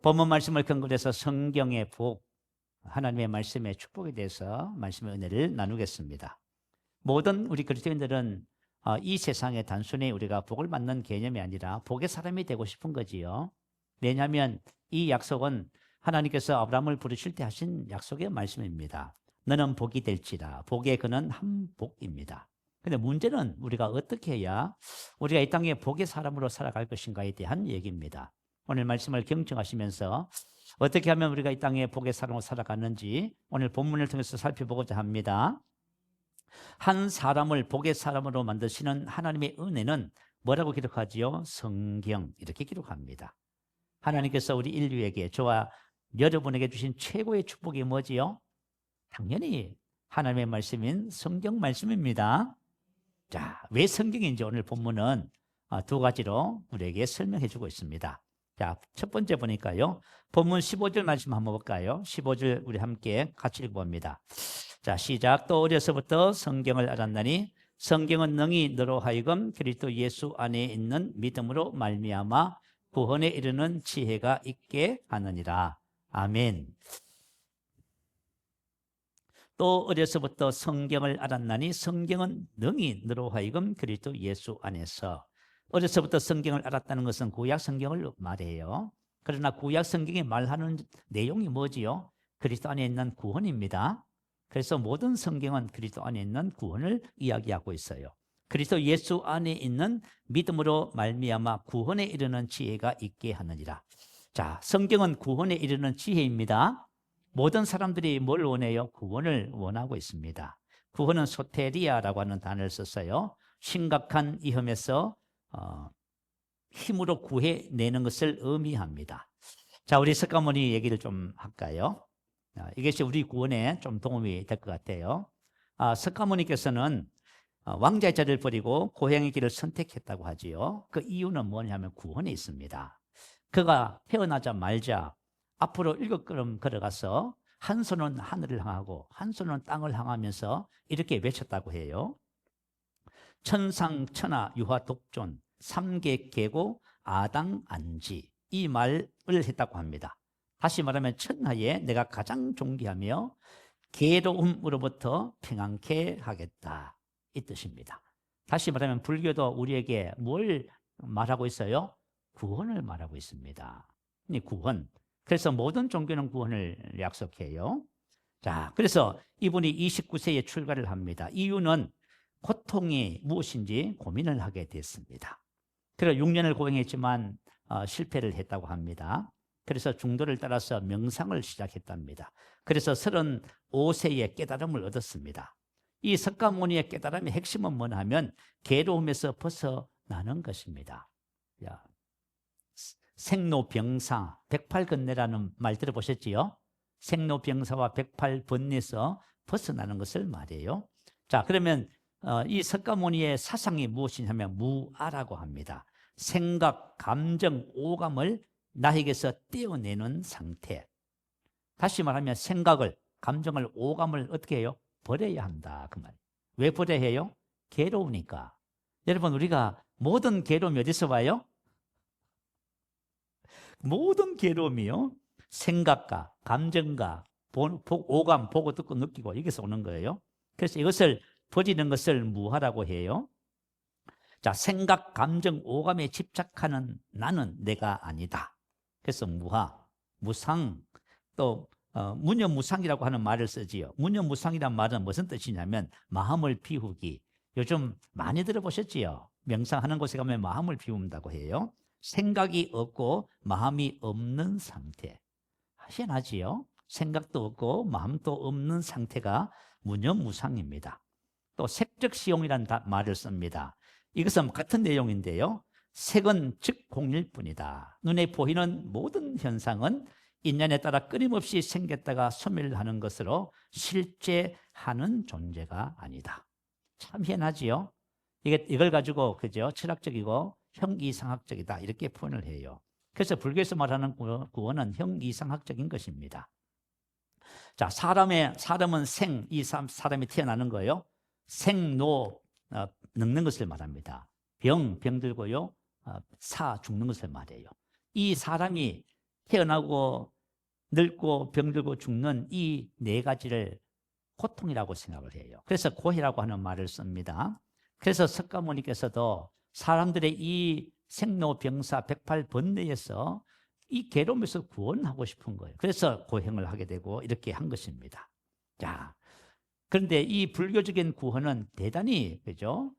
본문 말씀을 근거로 해서 성경의 복, 하나님의 말씀의 축복에 대해서 말씀의 은혜를 나누겠습니다. 모든 우리 그리스도인들은 이 세상에 단순히 우리가 복을 받는 개념이 아니라 복의 사람이 되고 싶은 거지요. 왜냐하면 이 약속은 하나님께서 아브라함을 부르실 때 하신 약속의 말씀입니다. 너는 복이 될지라. 복의 그는 한 복입니다. 근데 문제는 우리가 어떻게 해야 우리가 이 땅에 복의 사람으로 살아갈 것인가에 대한 얘기입니다. 오늘 말씀을 경청하시면서 어떻게 하면 우리가 이 땅에 복의 사람으로 살아가는지 오늘 본문을 통해서 살펴보고자 합니다. 한 사람을 복의 사람으로 만드시는 하나님의 은혜는 뭐라고 기록하지요? 성경, 이렇게 기록합니다. 하나님께서 우리 인류에게, 저와 여러분에게 주신 최고의 축복이 뭐지요? 당연히 하나님의 말씀인 성경 말씀입니다. 자, 왜 성경인지 오늘 본문은 두 가지로 우리에게 설명해 주고 있습니다. 자, 첫 번째 보니까요, 본문 15절 말씀 한번 볼까요? 15절 우리 함께 같이 읽어봅니다. 자, 시작. 또 어려서부터 성경을 알았나니 성경은 능히 너로 하여금 그리스도 예수 안에 있는 믿음으로 말미암아 구원에 이르는 지혜가 있게 하느니라. 아멘. 또 어려서부터 성경을 알았나니 성경은 능히 너로 하여금 그리스도 예수 안에서. 어려서부터 성경을 알았다는 것은 구약 성경을 말해요. 그러나 구약 성경이 말하는 내용이 뭐지요? 그리스도 안에 있는 구원입니다. 그래서 모든 성경은 그리스도 안에 있는 구원을 이야기하고 있어요. 그리스도 예수 안에 있는 믿음으로 말미암아 구원에 이르는 지혜가 있게 하느니라. 자, 성경은 구원에 이르는 지혜입니다. 모든 사람들이 뭘 원해요? 구원을 원하고 있습니다. 구원은 소테리아라고 하는 단어를 썼어요. 심각한 위험에서 힘으로 구해내는 것을 의미합니다. 자, 우리 석가모니 얘기를 좀 할까요? 이것이 우리 구원에 좀 도움이 될 것 같아요. 석가모니께서는 왕자의 자리를 버리고 고향의 길을 선택했다고 하지요. 그 이유는 뭐냐면 구원에 있습니다. 그가 태어나자마자 앞으로 7걸음 걸어가서 한 손은 하늘을 향하고 한 손은 땅을 향하면서 이렇게 외쳤다고 해요. 천상천하 유화 독존 삼계 계고 아당 안지, 이 말을 했다고 합니다. 다시 말하면 천하에 내가 가장 존귀하며 괴로움으로부터 평안케 하겠다, 이 뜻입니다. 다시 말하면 불교도 우리에게 뭘 말하고 있어요? 구원을 말하고 있습니다. 이 구원. 그래서 모든 종교는 구원을 약속해요. 자, 그래서 이분이 29세에 출가를 합니다. 이유는 고통이 무엇인지 고민을 하게 됐습니다. 그래서 6년을 고행했지만 실패를 했다고 합니다. 그래서 중도를 따라서 명상을 시작했답니다. 그래서 35세에 깨달음을 얻었습니다. 이 석가모니의 깨달음의 핵심은 뭐냐 하면 괴로움에서 벗어나는 것입니다. 야, 생로병사, 108건네라는 말 들어보셨지요? 생로병사와 108번뇌에서 벗어나는 것을 말해요. 자, 그러면 이 석가모니의 사상이 무엇이냐면 무아라고 합니다. 생각, 감정, 오감을 나에게서 떼어내는 상태. 다시 말하면 생각을, 감정을, 오감을 어떻게 해요? 버려야 한다, 그 말이에요. 왜 버려야 해요? 괴로우니까. 여러분, 우리가 모든 괴로움이 어디서 와요? 모든 괴로움이요, 생각과 감정과 오감, 보고 듣고 느끼고 여기서 오는 거예요. 그래서 이것을 버리는 것을 무아라고 해요. 자, 생각, 감정, 오감에 집착하는 나는 내가 아니다. 그래서 무아, 무상, 또 무념무상이라고 하는 말을 쓰지요. 무념무상이란 말은 무슨 뜻이냐면 마음을 비우기. 요즘 많이 들어보셨지요? 명상하는 곳에 가면 마음을 비운다고 해요. 생각이 없고 마음이 없는 상태. 희한하지요? 생각도 없고 마음도 없는 상태가 무념무상입니다. 또 색적시용이라는 말을 씁니다. 이것은 같은 내용인데요. 색은 즉 공일 뿐이다. 눈에 보이는 모든 현상은 인연에 따라 끊임없이 생겼다가 소멸하는 것으로 실제하는 존재가 아니다. 참 희한하지요? 이걸 가지고 그죠? 철학적이고 형이상학적이다, 이렇게 표현을 해요. 그래서 불교에서 말하는 구원은 형이상학적인 것입니다. 자, 사람은 생, 이 사람이 태어나는 거예요. 생로, 늙는 것을 말합니다. 병들고요. 사, 죽는 것을 말해요. 이 사람이 태어나고 늙고 병들고 죽는 이 네 가지를 고통이라고 생각을 해요. 그래서 고해라고 하는 말을 씁니다. 그래서 석가모니께서도 사람들의 이 생로병사 108번뇌에서 이 괴로움에서 구원하고 싶은 거예요. 그래서 고행을 하게 되고 이렇게 한 것입니다. 자, 그런데 이 불교적인 구원은 대단히 그죠?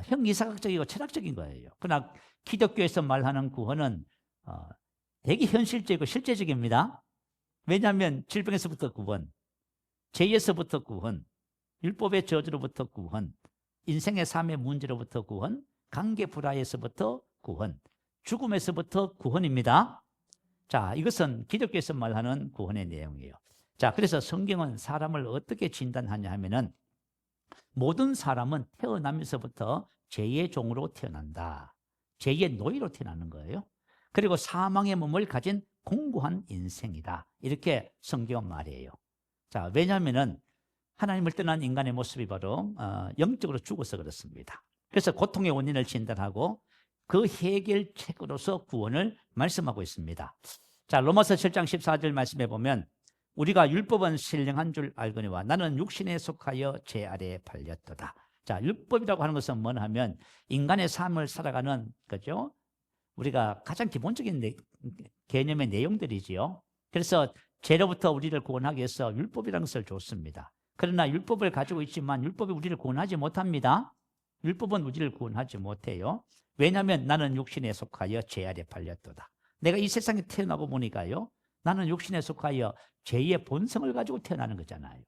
형이사학적이고 철학적인 거예요. 그러나 기독교에서 말하는 구원은 되게 현실적이고 실제적입니다. 왜냐하면 질병에서부터 구원, 죄에서부터 구원, 율법의 저주로부터 구원, 인생의 삶의 문제로부터 구원, 관계 불화에서부터 구원, 죽음에서부터 구원입니다. 자, 이것은 기독교에서 말하는 구원의 내용이에요. 자, 그래서 성경은 사람을 어떻게 진단하냐 하면은 모든 사람은 태어나면서부터 죄의 종으로 태어난다. 죄의 노예로 태어나는 거예요. 그리고 사망의 몸을 가진 공고한 인생이다. 이렇게 성경은 말이에요. 자, 왜냐하면은 하나님을 떠난 인간의 모습이 바로 영적으로 죽어서 그렇습니다. 그래서 고통의 원인을 진단하고 그 해결책으로서 구원을 말씀하고 있습니다. 자, 로마서 7장 14절 말씀해 보면 우리가 율법은 신령한 줄 알거니와 나는 육신에 속하여 죄 아래에 팔렸도다. 자, 율법이라고 하는 것은 뭐냐 하면 인간의 삶을 살아가는 거죠. 우리가 가장 기본적인 개념의 내용들이지요. 그래서 죄로부터 우리를 구원하기 위해서 율법이라는 것을 줬습니다. 그러나 율법을 가지고 있지만 율법이 우리를 구원하지 못합니다. 율법은 우리를 구원하지 못해요. 왜냐하면 나는 육신에 속하여 죄 아래 팔렸도다. 내가 이 세상에 태어나고 보니까요, 나는 육신에 속하여 죄의 본성을 가지고 태어나는 거잖아요.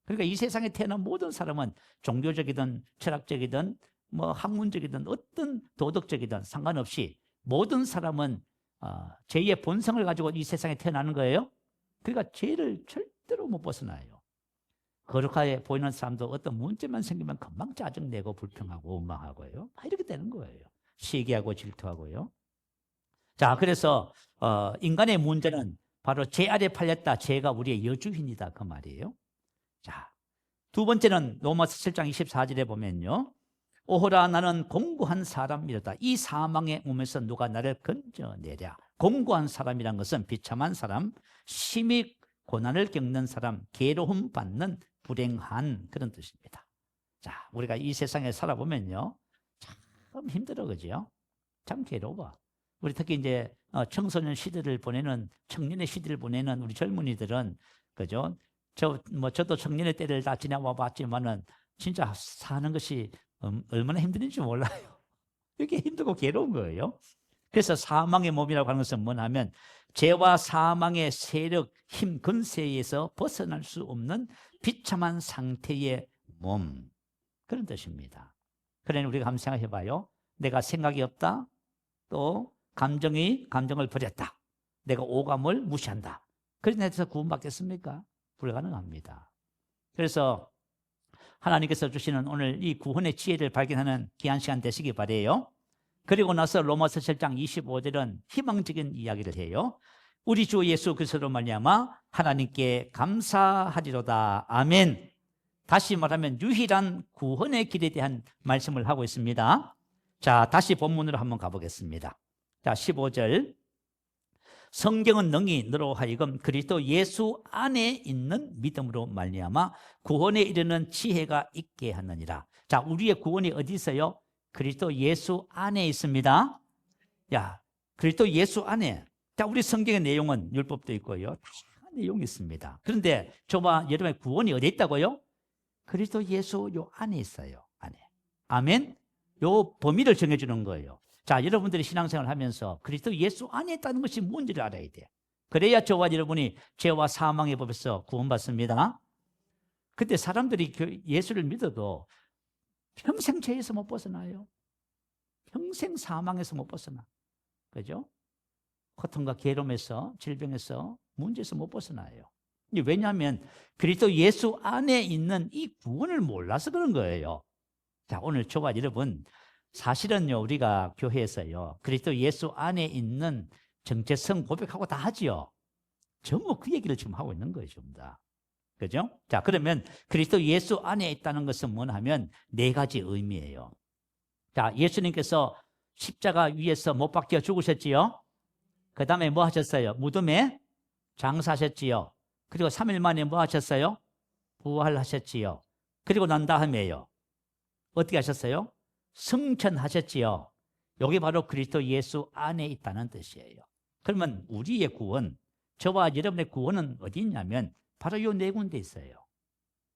그러니까 이 세상에 태어난 모든 사람은 종교적이든 철학적이든 뭐 학문적이든 어떤 도덕적이든 상관없이 모든 사람은 죄의 본성을 가지고 이 세상에 태어나는 거예요. 그러니까 죄를 절대로 못 벗어나요. 거룩하게 보이는 사람도 어떤 문제만 생기면 금방 짜증내고 불평하고 원망하고요. 이렇게 되는 거예요. 시기하고 질투하고요. 자, 그래서 인간의 문제는 바로 죄 아래 팔렸다. 죄가 우리의 여주인이다. 그 말이에요. 자, 두 번째는 로마서 7장 24절에 보면요. 오호라 나는 공고한 사람이로다. 이 사망의 몸에서 누가 나를 건져내랴. 공고한 사람이란 것은 비참한 사람, 심히 고난을 겪는 사람, 괴로움 받는 불행한 그런 뜻입니다. 자, 우리가 이 세상에 살아보면요. 참 힘들어, 그죠? 참 괴로워. 우리 특히 이제 청소년 시대를 보내는, 청년의 시대를 보내는 우리 젊은이들은, 그죠? 저도 청년의 때를 다 지나와 봤지만은 진짜 사는 것이 얼마나 힘든지 몰라요. 이게 힘들고 괴로운 거예요. 그래서 사망의 몸이라고 하는 것은 뭐냐면 죄와 사망의 세력, 힘, 근세에서 벗어날 수 없는 비참한 상태의 몸, 그런 뜻입니다. 그러니 우리가 한번 생각해 봐요. 내가 생각이 없다. 또 감정을 버렸다. 내가 오감을 무시한다. 그래서 구원받겠습니까? 불가능합니다. 그래서 하나님께서 주시는 오늘 이 구원의 지혜를 발견하는 귀한 시간 되시기 바라요. 그리고 나서 로마서 7장 25절은 희망적인 이야기를 해요. 우리 주 예수 그리스도로 말미암아 하나님께 감사하리로다. 아멘. 다시 말하면 유일한 구원의 길에 대한 말씀을 하고 있습니다. 자, 다시 본문으로 한번 가보겠습니다. 자, 15절. 성경은 능히 너로 하여금 그리스도 예수 안에 있는 믿음으로 말미암아 구원에 이르는 지혜가 있게 하느니라. 자, 우리의 구원이 어디 있어요? 그리스도 예수 안에 있습니다. 야, 그리스도 예수 안에. 자, 우리 성경의 내용은 율법도 있고요. 다양한 내용이 있습니다. 그런데 저와 여러분의 구원이 어디 있다고요? 그리스도 예수 요 안에 있어요. 안에. 아멘. 요 범위를 정해주는 거예요. 자, 여러분들이 신앙생활을 하면서 그리스도 예수 안에 있다는 것이 뭔지를 알아야 돼요. 그래야 저와 여러분이 죄와 사망의 법에서 구원받습니다. 그때 사람들이 예수를 믿어도 평생 죄에서 못 벗어나요. 평생 사망에서 못 벗어나. 그죠? 고통과 괴로움에서, 질병에서, 문제에서 못 벗어나요. 왜냐하면 그리스도 예수 안에 있는 이 구원을 몰라서 그런 거예요. 자, 오늘 저와 여러분, 사실은요, 우리가 교회에서요, 그리스도 예수 안에 있는 정체성 고백하고 다 하지요. 전부 그 얘기를 지금 하고 있는 거예요, 전부 다. 그죠? 자, 그러면 그리스도 예수 안에 있다는 것은 뭐냐 하면 네 가지 의미예요. 자, 예수님께서 십자가 위에서 못 박혀 죽으셨지요? 그 다음에 뭐 하셨어요? 무덤에 장사하셨지요. 그리고 3일 만에 뭐 하셨어요? 부활하셨지요. 그리고 난 다음에요. 어떻게 하셨어요? 승천하셨지요. 여기 바로 그리스도 예수 안에 있다는 뜻이에요. 그러면 우리의 구원, 저와 여러분의 구원은 어디 있냐면 바로 이 네 군데 있어요.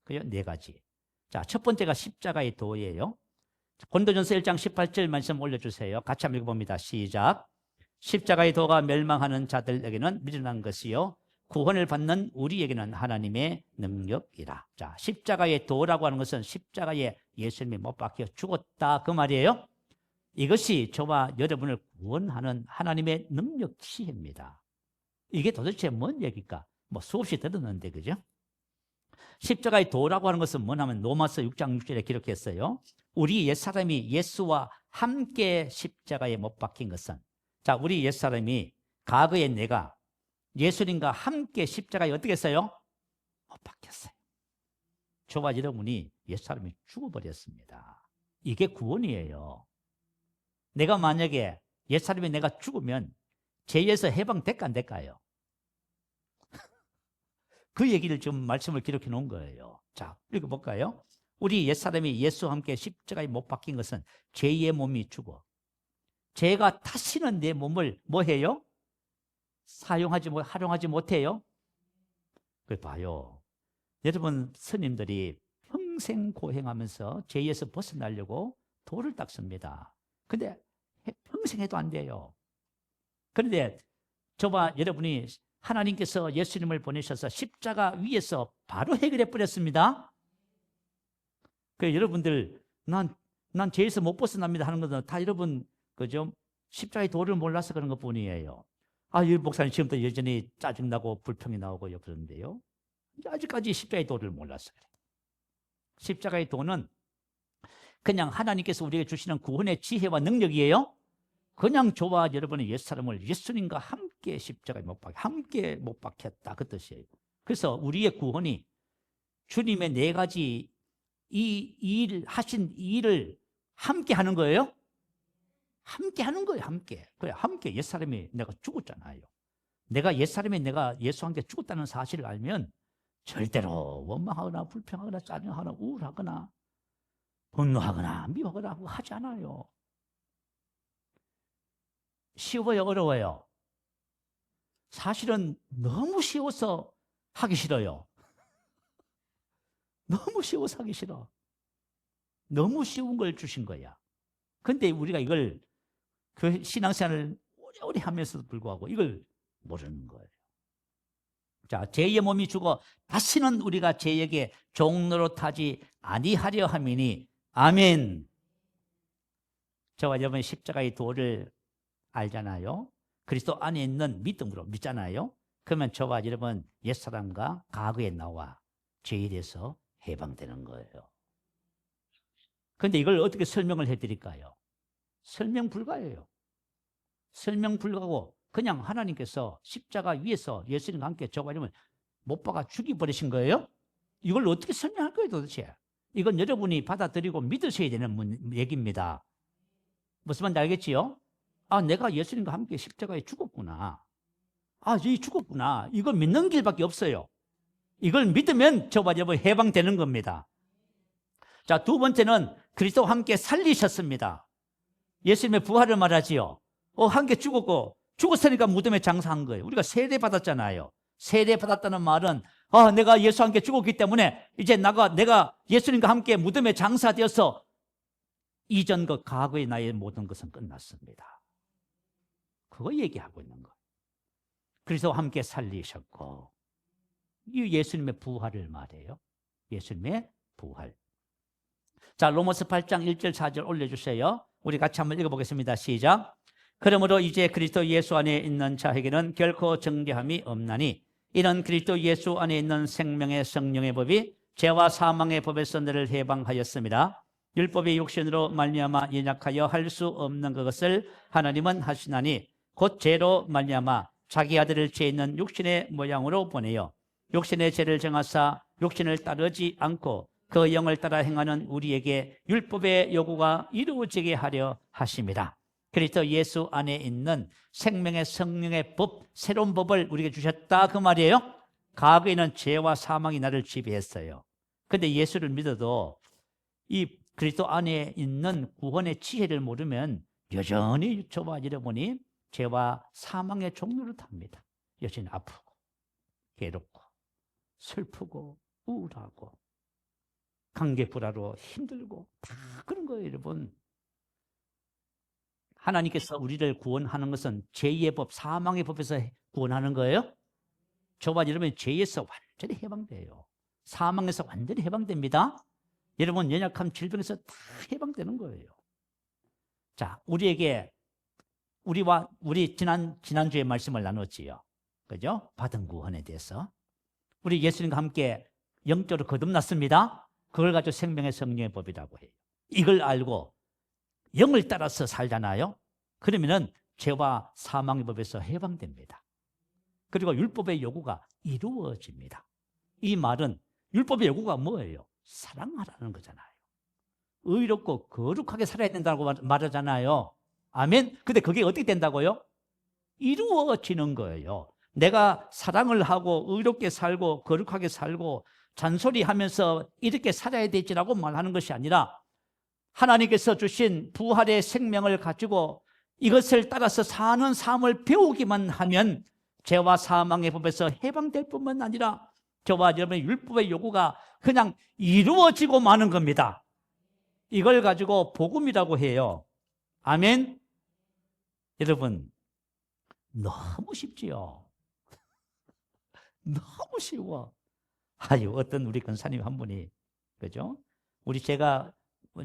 그요? 네 가지. 자, 첫 번째가 십자가의 도예요. 고린도전서 1장 18절 말씀 올려주세요. 같이 한번 읽어봅니다. 시작. 십자가의 도가 멸망하는 자들에게는 미련한 것이요 구원을 받는 우리에게는 하나님의 능력이라. 자, 십자가의 도라고 하는 것은 십자가에 예수님이 못 박혀 죽었다 그 말이에요. 이것이 저와 여러분을 구원하는 하나님의 능력치입니다. 이게 도대체 뭔 얘기일까? 뭐 수없이 들었는데, 그죠? 십자가의 도라고 하는 것은 뭐냐면 로마서 6장 6절에 기록했어요. 우리 옛사람이 예수와 함께 십자가에 못 박힌 것은, 자, 우리 옛사람이 과거에 내가 예수님과 함께 십자가에 어떻게 했어요? 못 박혔어요. 저와 여러분이 옛사람이 죽어버렸습니다. 이게 구원이에요. 내가 만약에 옛사람이 내가 죽으면 죄에서 해방될까 안 될까요? 그 얘기를 지금 말씀을 기록해 놓은 거예요. 자, 읽어볼까요? 우리 옛사람이 예수와 함께 십자가에 못 박힌 것은 죄의 몸이 죽어 죄가 다시는 내 몸을 뭐 해요? 활용하지 못해요? 그걸 봐요. 여러분 스님들이 평생 고행하면서 죄에서 벗어나려고 도를 닦습니다. 근데 평생 해도 안 돼요. 그런데 저와 여러분이 하나님께서 예수님을 보내셔서 십자가 위에서 바로 해결해 버렸습니다. 그 여러분들 난 죄에서 못 벗어납니다 하는 것은 다 여러분 그죠? 십자가의 도를 몰라서 그런 것뿐이에요. 아, 이 목사님 지금도 여전히 짜증나고 불평이 나오고요 그러는데요. 아직까지 십자가의 도를 몰라서 그래요. 십자가의 도는 그냥 하나님께서 우리에게 주시는 구원의 지혜와 능력이에요. 그냥 저와 여러분의 옛사람을 예수님과 함께 십자가에 함께 못 박혔다 그 뜻이에요. 그래서 우리의 구원이 주님의 네 가지 하신 일을 함께 하는 거예요. 함께 하는 거예요. 함께 옛사람이 내가 죽었잖아요. 내가 옛사람이 내가 예수와 함께 죽었다는 사실을 알면 절대로 원망하거나 불평하거나 짜증하거나 우울하거나 분노하거나 미워하거나 하지 않아요. 쉬워요, 어려워요? 사실은 너무 쉬워서 하기 싫어요. 너무 쉬워서 하기 싫어. 너무 쉬운 걸 주신 거야. 근데 우리가 이걸 그 신앙생활을 오래오래 하면서도 불구하고 이걸 모르는 거예요. 자, 죄의 몸이 죽어 다시는 우리가 죄에게 종로로 타지 아니하려 함이니 아멘. 저와 여러분 십자가의 도를 알잖아요. 그리스도 안에 있는 믿음으로 믿잖아요. 그러면 저와 여러분 옛사람과 과거의 나와 죄에 대해서 해방되는 거예요. 그런데 이걸 어떻게 설명을 해드릴까요? 설명 불가예요. 설명 불가고 그냥 하나님께서 십자가 위에서 예수님과 함께 저와 여러분 못 박아 죽여버리신 거예요. 이걸 어떻게 설명할 거예요 도대체? 이건 여러분이 받아들이고 믿으셔야 되는 얘기입니다. 무슨 말인지 알겠지요? 아, 내가 예수님과 함께 십자가에 죽었구나. 아, 이 죽었구나. 이걸 믿는 길밖에 없어요. 이걸 믿으면 저와 여러분 해방되는 겁니다. 자, 두 번째는 그리스도와 함께 살리셨습니다. 예수님의 부활을 말하지요. 함께 죽었으니까 무덤에 장사한 거예요. 우리가 세례 받았잖아요. 세례 받았다는 말은 내가 예수와 함께 죽었기 때문에 이제 내가 예수님과 함께 무덤에 장사되어서 이전 것 과거의 나의 모든 것은 끝났습니다. 그거 얘기하고 있는 거예요. 그래서 함께 살리셨고 이 예수님의 부활을 말해요. 예수님의 부활. 자, 로마서 8장 1절 4절 올려주세요. 우리 같이 한번 읽어보겠습니다. 시작. 그러므로 이제 그리스도 예수 안에 있는 자에게는 결코 정죄함이 없나니 이는 그리스도 예수 안에 있는 생명의 성령의 법이 죄와 사망의 법에서 너를 해방하였습니다. 율법의 육신으로 말미암아 연약하여 할 수 없는 그것을 하나님은 하시나니 곧 죄로 말미암아 자기 아들을 죄 있는 육신의 모양으로 보내요 육신의 죄를 정하사 육신을 따르지 않고 그 영을 따라 행하는 우리에게 율법의 요구가 이루어지게 하려 하십니다. 그리스도 예수 안에 있는 생명의 성령의 법, 새로운 법을 우리에게 주셨다 그 말이에요. 과거에는 죄와 사망이 나를 지배했어요. 근데 예수를 믿어도 이 그리스도 안에 있는 구원의 지혜를 모르면 여전히 저와 여러분이 죄와 사망의 종로를 탑니다. 여전히 아프고 괴롭고 슬프고 우울하고 관계불화로 힘들고 다 그런 거예요, 여러분. 하나님께서 우리를 구원하는 것은 죄의 법, 사망의 법에서 구원하는 거예요. 저와 여러분이 죄에서 완전히 해방돼요. 사망에서 완전히 해방됩니다. 여러분 연약한 질병에서 다 해방되는 거예요. 자, 우리 지난주에 말씀을 나눴지요. 그죠? 받은 구원에 대해서. 우리 예수님과 함께 영적으로 거듭났습니다. 그걸 가지고 생명의 성령의 법이라고 해요. 이걸 알고 영을 따라서 살잖아요. 그러면은 죄와 사망의 법에서 해방됩니다. 그리고 율법의 요구가 이루어집니다. 이 말은 율법의 요구가 뭐예요? 사랑하라는 거잖아요. 의롭고 거룩하게 살아야 된다고 말하잖아요. 아멘. 근데 그게 어떻게 된다고요? 이루어지는 거예요. 내가 사랑을 하고 의롭게 살고 거룩하게 살고 잔소리하면서 이렇게 살아야 되지라고 말하는 것이 아니라 하나님께서 주신 부활의 생명을 가지고 이것을 따라서 사는 삶을 배우기만 하면 죄와 사망의 법에서 해방될 뿐만 아니라 저와 여러분의 율법의 요구가 그냥 이루어지고 마는 겁니다. 이걸 가지고 복음이라고 해요. 아멘. 여러분 너무 쉽지요. 너무 쉬워. 아유, 어떤 우리 권사님 한 분이, 그죠? 제가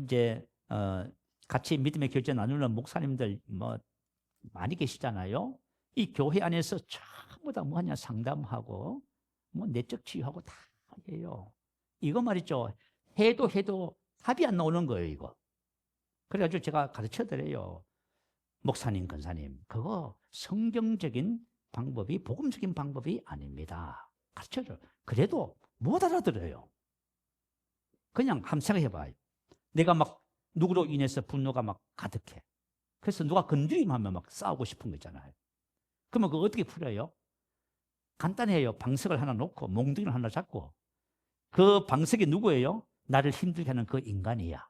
이제 같이 믿음의 결제 나누는 목사님들 뭐 많이 계시잖아요. 이 교회 안에서 전부 다 뭐하냐 상담하고 뭐 내적 치유하고 다 해요. 이거 말이죠. 해도 답이 안 나오는 거예요, 이거. 그래가지고 제가 가르쳐 드려요. 목사님, 권사님, 그거 성경적인 방법이 복음적인 방법이 아닙니다. 가르쳐줘요. 그래도 못 알아들어요. 그냥 한번 생각해봐요. 내가 막 누구로 인해서 분노가 막 가득해. 그래서 누가 건드리면 하면 막 싸우고 싶은 거 있잖아요. 그러면 그거 어떻게 풀어요? 간단해요. 방석을 하나 놓고 몽둥이를 하나 잡고 그 방석이 누구예요? 나를 힘들게 하는 그 인간이야.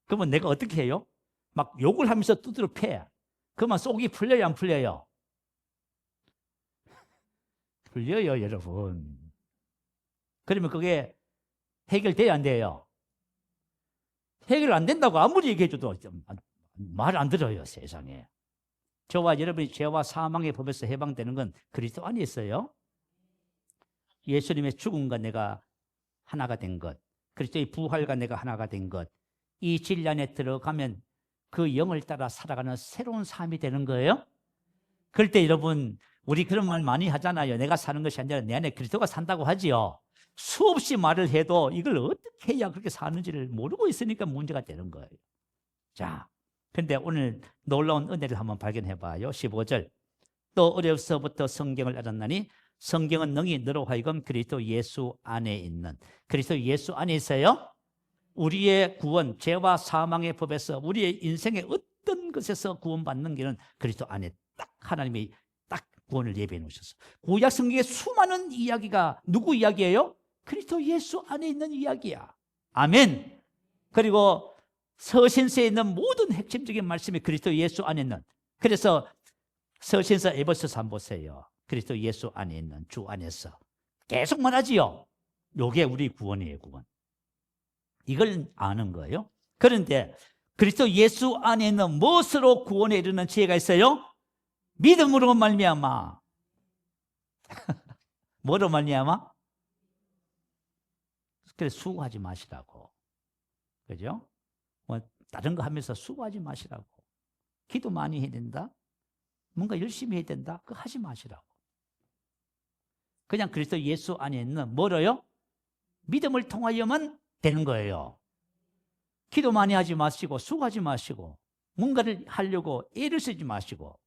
그러면 내가 어떻게 해요? 막 욕을 하면서 두드려 패. 그러면 속이 풀려요, 안 풀려요? 풀려요, 여러분. 그러면 그게 해결돼야 안 돼요? 해결 안 된다고 아무리 얘기해줘도 말 안 들어요, 세상에. 저와 여러분이 죄와 사망의 법에서 해방되는 건 그리스도 안에 있어요. 예수님의 죽음과 내가 하나가 된 것, 그리스도의 부활과 내가 하나가 된 것, 이 진리 안에 들어가면 그 영을 따라 살아가는 새로운 삶이 되는 거예요. 그럴 때 여러분, 우리 그런 말 많이 하잖아요. 내가 사는 것이 아니라 내 안에 그리스도가 산다고 하지요. 수없이 말을 해도 이걸 어떻게 해야 그렇게 사는지를 모르고 있으니까 문제가 되는 거예요. 자, 근데 오늘 놀라운 은혜를 한번 발견해 봐요. 15절. 또 어려서부터 성경을 알았나니 성경은 능히 너로 하여금 그리스도 예수 안에 있는, 그리스도 예수 안에 있어요. 우리의 구원, 죄와 사망의 법에서 우리의 인생의 어떤 것에서 구원받는 길은 그리스도 안에 딱 하나님이 딱 구원을 예비해 놓으셨어요. 구약 성경의 수많은 이야기가 누구 이야기예요? 그리스도 예수 안에 있는 이야기야. 아멘. 그리고 서신서에 있는 모든 핵심적인 말씀이 그리스도 예수 안에 있는. 그래서 서신서 에베소서 한번 보세요. 그리스도 예수 안에 있는, 주 안에서 계속 말하지요. 요게 우리 구원이에요, 구원. 이걸 아는 거예요. 그런데 그리스도 예수 안에 있는 무엇으로 구원에 이르는 지혜가 있어요? 믿음으로 말미암아. 뭐로 말미암아? 그래서 수고하지 마시라고. 그죠? 뭐 다른 거 하면서 수고하지 마시라고. 기도 많이 해야 된다. 뭔가 열심히 해야 된다. 그거 하지 마시라고. 그냥 그리스도 예수 안에 있는 뭐로요? 믿음을 통하여만 되는 거예요. 기도 많이 하지 마시고 수고하지 마시고 뭔가를 하려고 애를 쓰지 마시고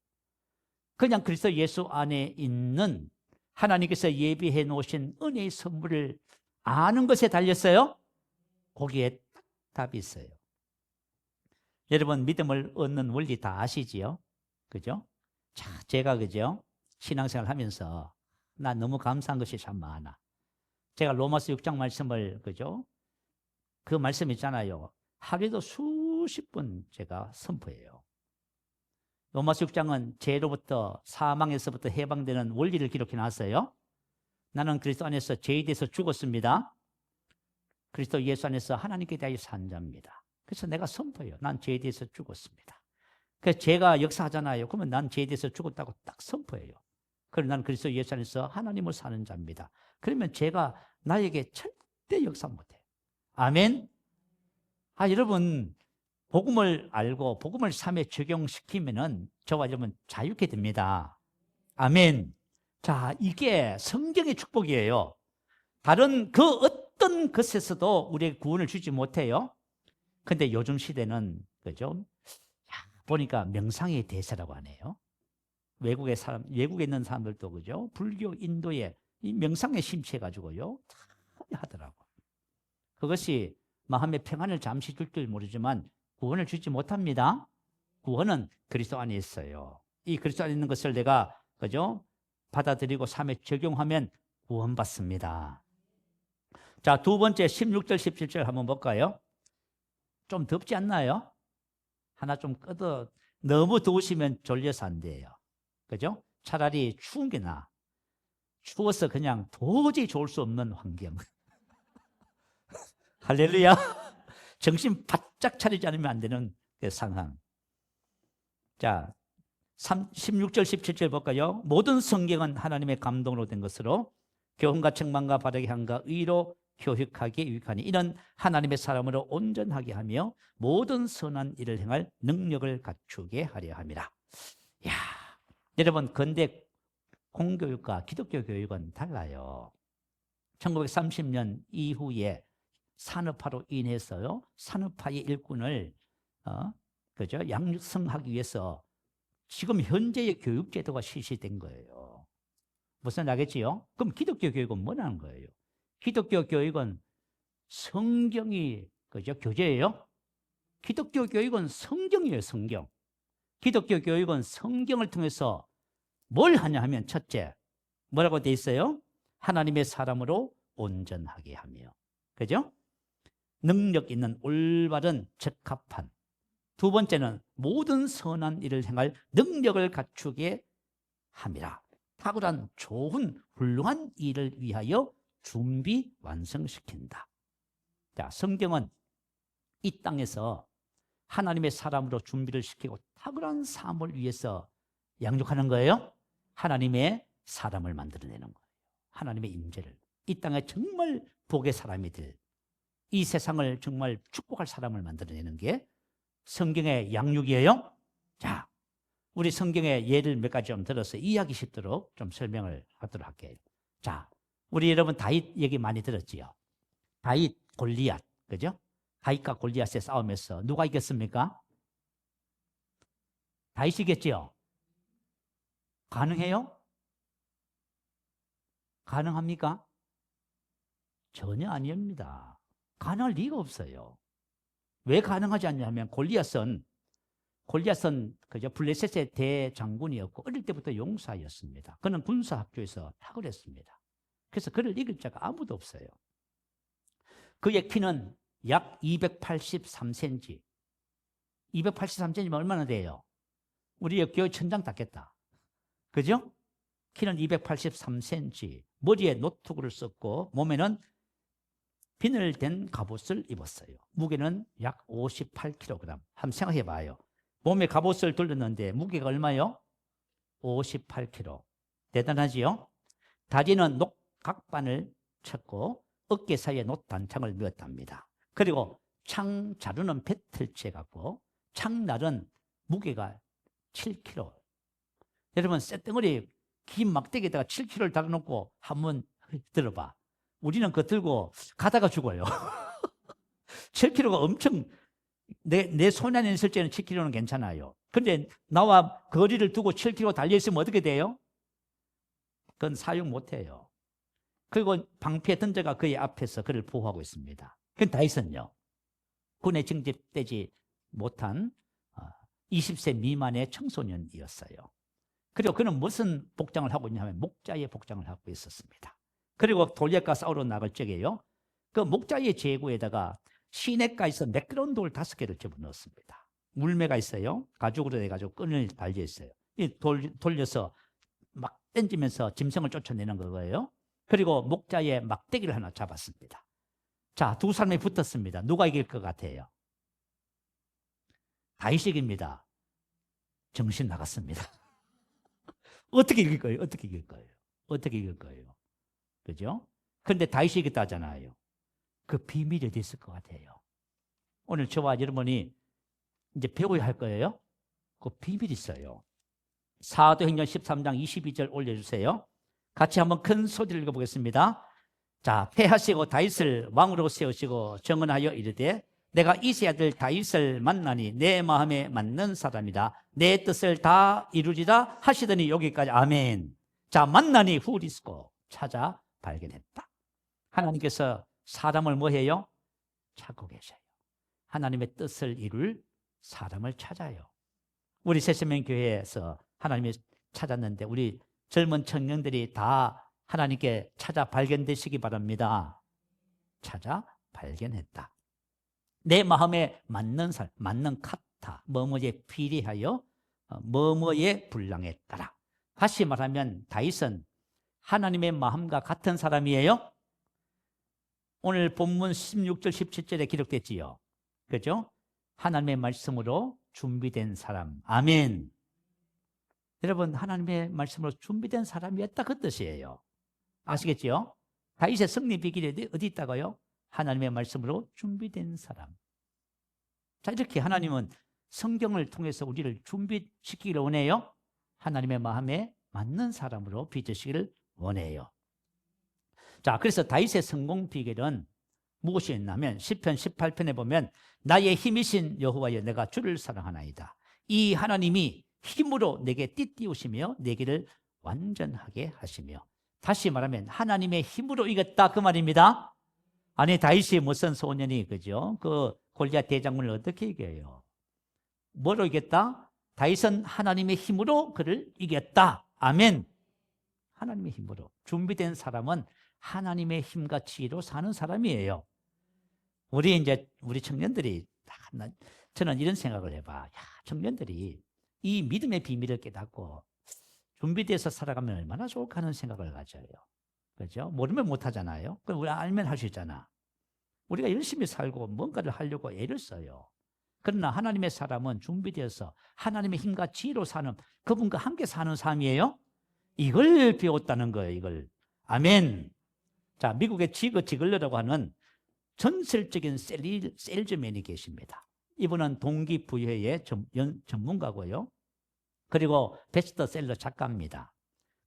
그냥 그리스도 예수 안에 있는 하나님께서 예비해 놓으신 은혜의 선물을 아는 것에 달렸어요. 거기에 답이 있어요. 여러분 믿음을 얻는 원리 다 아시지요? 그죠? 자, 제가 그죠? 신앙생활 하면서 나 너무 감사한 것이 참 많아. 제가 로마서 6장 말씀을 그죠? 그 말씀 있잖아요. 하루에도 수십 번 제가 선포해요. 로마서 6장은 죄로부터 사망에서부터 해방되는 원리를 기록해 놨어요. 나는 그리스도 안에서 죄에 대해서 죽었습니다. 그리스도 예수 안에서 하나님께 대하여 산 자입니다. 그래서 내가 선포해요. 난 죄에 대해서 죽었습니다. 그래서 죄가 역사하잖아요. 그러면 난 죄에 대해서 죽었다고 딱 선포해요. 그럼 난 그리스도 예수 안에서 하나님을 사는 자입니다. 그러면 죄가 나에게 절대 역사 못해요. 아멘. 여러분 복음을 알고 복음을 삶에 적용시키면은 저와 여러분 자유케 됩니다. 아멘. 자, 이게 성경의 축복이에요. 다른 그 어떤 것에서도 우리에게 구원을 주지 못해요. 근데 요즘 시대는 그죠? 보니까 명상의 대세라고 하네요. 외국에 있는 사람들도 그죠? 불교, 인도에 이 명상에 심취해가지고요. 하더라고. 그것이 마음의 평안을 잠시 줄 줄 모르지만 구원을 주지 못합니다. 구원은 그리스도 안에 있어요. 이 그리스도 안에 있는 것을 내가 그죠? 받아들이고 삶에 적용하면 구원받습니다. 자, 두 번째 16절 17절 한번 볼까요? 좀 덥지 않나요? 하나 좀 꺼도 너무 더우시면 졸려서 안 돼요. 그죠? 차라리 추운 게 나아. 추워서 그냥 도저히 좋을 수 없는 환경. 할렐루야. 정신 바짝 차리지 않으면 안 되는 그 상황. 자, 16절 17절 볼까요? 모든 성경은 하나님의 감동으로 된 것으로 교훈과 책망과 바르게 함과 의로 교육하게 유익하니 이는 하나님의 사람으로 온전하게 하며 모든 선한 일을 행할 능력을 갖추게 하려 함이라. 야, 여러분 근대 공교육과 기독교 교육은 달라요. 1930년 이후에 산업화로 인해서요, 산업화의 일꾼을 그죠? 양육성하기 위해서 지금 현재의 교육 제도가 실시된 거예요. 무슨 알겠지요? 그럼 기독교 교육은 뭐라는 거예요? 기독교 교육은 성경이 그죠? 교재예요. 기독교 교육은 성경이에요, 성경. 기독교 교육은 성경을 통해서 뭘 하냐 하면 첫째, 뭐라고 돼 있어요? 하나님의 사람으로 온전하게 하며. 그죠? 능력 있는 올바른 적합한. 두 번째는 모든 선한 일을 행할 능력을 갖추게 함이라. 탁월한 좋은 훌륭한 일을 위하여 준비 완성시킨다. 자, 성경은 이 땅에서 하나님의 사람으로 준비를 시키고 탁월한 삶을 위해서 양육하는 거예요. 하나님의 사람을 만들어내는 거예요. 하나님의 임재를. 이 땅에 정말 복의 사람이 될, 이 세상을 정말 축복할 사람을 만들어내는 게 성경의 양육이에요. 자, 우리 성경의 예를 몇 가지 좀 들어서 이해하기 쉽도록 좀 설명을 하도록 할게요. 자, 우리 여러분 다윗 얘기 많이 들었지요. 다윗, 골리앗, 그죠? 다윗과 골리앗의 싸움에서 누가 이겼습니까? 다윗이겠지요. 가능해요? 가능합니까? 전혀 아닙니다. 가능할 리가 없어요. 왜 가능하지 않냐면 골리앗은 그저 블레셋의 대장군이었고 어릴 때부터 용사였습니다. 그는 군사학교에서 탁월했습니다. 그래서 그를 이길 자가 아무도 없어요. 그의 키는 약 283cm. 283cm면 얼마나 돼요? 우리 교회 천장 닦겠다. 그죠? 키는 283cm. 머리에 노트구를 썼고 몸에는 비늘된 갑옷을 입었어요. 무게는 약 58kg. 한번 생각해 봐요. 몸에 갑옷을 둘렀는데 무게가 얼마요? 58kg. 대단하지요? 다리는 녹각반을 쳤고 어깨 사이에 녹단창을 메었답니다. 그리고 창 자루는 배틀채 같고 창날은 무게가 7kg. 여러분 쇳덩어리 긴 막대기에다가 7kg를 달아놓고 한번 들어봐. 우리는 그거 들고 가다가 죽어요. 7kg가 엄청, 내 손 안에 있을 때는 7kg는 괜찮아요. 근데 나와 거리를 두고 7kg 달려있으면 어떻게 돼요? 그건 사용 못해요. 그리고 방패 던져가 그의 앞에서 그를 보호하고 있습니다. 그건 다윗은요, 군에 징집되지 못한 20세 미만의 청소년이었어요. 그리고 그는 무슨 복장을 하고 있냐면 목자의 복장을 하고 있었습니다. 그리고 돌역과 싸우러 나갈 적에요, 그 목자의 제구에다가 시냇가에서 매끄러운 돌 5개를 집어넣었습니다. 물매가 있어요. 가죽으로 해가지고 끈을 달려 있어요. 돌려서 막 던지면서 짐승을 쫓아내는 거예요. 그리고 목자의 막대기를 하나 잡았습니다. 자, 두 사람이 붙었습니다. 누가 이길 것 같아요? 다윗입니다. 정신 나갔습니다. 어떻게 이길 거예요? 어떻게 이길 거예요? 어떻게 이길 거예요? 그죠? 그런데 다윗이 이겼다잖아요. 그 비밀이 어디 있을 것 같아요? 오늘 저와 여러분이 이제 배워야 할 거예요. 그 비밀이 있어요. 사도행전 13장 22절 올려주세요. 같이 한번 큰 소리를 읽어보겠습니다. 자, 패하시고 다윗을 왕으로 세우시고 정언하여 이르되 내가 이세 아들 다윗을 만나니 내 마음에 맞는 사람이다. 내 뜻을 다 이루리라 하시더니 여기까지. 아멘. 자, 만나니 후리스고 찾아 발견했다. 하나님께서 사람을 뭐 해요? 찾고 계셔요. 하나님의 뜻을 이룰 사람을 찾아요. 우리 새생명교회에서 하나님이 찾았는데 우리 젊은 청년들이 다 하나님께 찾아 발견되시기 바랍니다. 찾아 발견했다. 내 마음에 맞는 사람, 맞는 카타, 뭐뭐에 필요하여 뭐뭐에 분량에 따라. 다시 말하면 다윗은 하나님의 마음과 같은 사람이에요. 오늘 본문 16절 17절에 기록됐지요. 그죠? 하나님의 말씀으로 준비된 사람. 아멘. 여러분, 하나님의 말씀으로 준비된 사람이었다, 그 뜻이에요. 아시겠지요? 다윗의 승리 비결이 어디 있다고요? 하나님의 말씀으로 준비된 사람. 자, 이렇게 하나님은 성경을 통해서 우리를 준비시키기를 원해요. 하나님의 마음에 맞는 사람으로 빚으시기를 원해요. 자, 그래서 다윗의 성공 비결은 무엇이었냐면 시편 18편에 보면 나의 힘이신 여호와여 내가 주를 사랑하나이다. 이 하나님이 힘으로 내게 띠띠우시며 내 길을 완전하게 하시며. 다시 말하면 하나님의 힘으로 이겼다, 그 말입니다. 아니, 다윗이 무슨 소년이, 그죠? 그 골리앗 대장군을 어떻게 이겨요? 뭐로 이겼다? 다윗은 하나님의 힘으로 그를 이겼다. 아멘. 하나님의 힘으로. 준비된 사람은 하나님의 힘과 지혜로 사는 사람이에요. 우리 청년들이, 저는 이런 생각을 해봐. 야, 청년들이 이 믿음의 비밀을 깨닫고 준비돼서 살아가면 얼마나 좋을까 하는 생각을 가져요. 그렇죠? 모르면 못하잖아요. 그럼 우리 알면 할 수 있잖아. 우리가 열심히 살고 뭔가를 하려고 애를 써요. 그러나 하나님의 사람은 준비되어서 하나님의 힘과 지혜로 사는, 그분과 함께 사는 삶이에요. 이걸 배웠다는 거예요, 이걸. 아멘. 자, 미국의 지글러라고 하는 전설적인 셀즈맨이 계십니다. 이분은 동기부여의 전문가고요. 그리고 베스트셀러 작가입니다.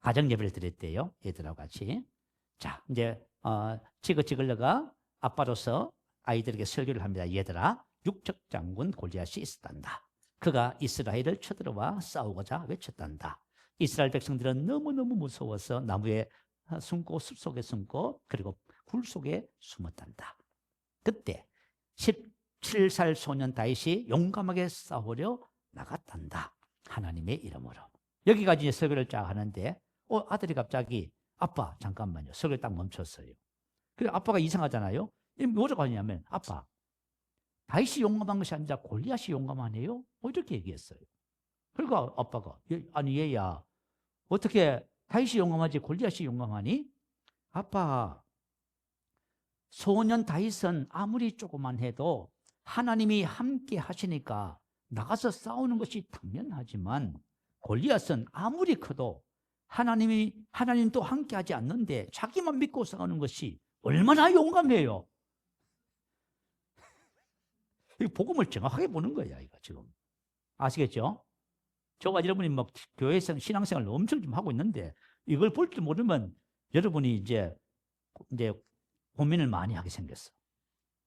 가정예배를 드렸대요, 얘들하고 같이. 자, 이제 지글러가 아빠로서 아이들에게 설교를 합니다. 얘들아, 육적 장군 골리앗이 있었단다. 그가 이스라엘을 쳐들어와 싸우고자 외쳤단다. 이스라엘 백성들은 너무너무 무서워서 나무에 숨고 숲속에 숨고 그리고 굴 속에 숨었단다. 그때 17살 소년 다윗이 용감하게 싸우려 나갔단다. 하나님의 이름으로. 여기까지 설교를 쫙 하는데 아들이 갑자기 아빠 잠깐만요. 설교를 딱 멈췄어요. 그래, 아빠가 이상하잖아요. 뭐라고 하냐면 아빠, 다윗이 용감한 것이 아니라 골리앗이 용감하네요. 이렇게 얘기했어요. 그러니까 아빠가 아니 얘야, 어떻게 다윗이 용감하지 골리앗이 용감하니? 아빠, 소년 다윗은 아무리 조그만 해도 하나님이 함께 하시니까 나가서 싸우는 것이 당연하지만 골리앗은 아무리 커도 하나님도 함께 하지 않는데 자기만 믿고 싸우는 것이 얼마나 용감해요. 이 복음을 정확하게 보는 거야, 이거 지금. 아시겠죠? 저와 여러분이 막 교회생 신앙생활을 엄청 좀 하고 있는데 이걸 볼 줄 모르면 여러분이 이제 고민을 많이 하게 생겼어.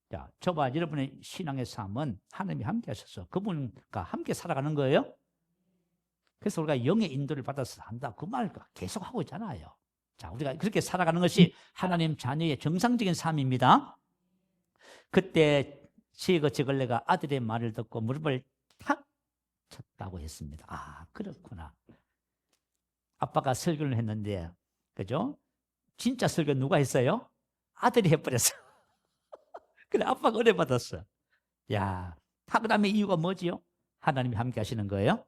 자, 저와 여러분의 신앙의 삶은 하나님이 함께 하셔서 그분과 함께 살아가는 거예요. 그래서 우리가 영의 인도를 받아서 산다, 그 말 계속 하고 있잖아요. 자, 우리가 그렇게 살아가는 것이 하나님 자녀의 정상적인 삶입니다. 그때 지글레가 아들의 말을 듣고 무릎을 탁 쳤다고 했습니다. 아, 그렇구나. 아빠가 설교를 했는데, 그죠? 진짜 설교 누가 했어요? 아들이 해버렸어. 그래, 아빠가 은혜 받았어. 야, 탁월함의 이유가 뭐지요? 하나님이 함께 하시는 거예요.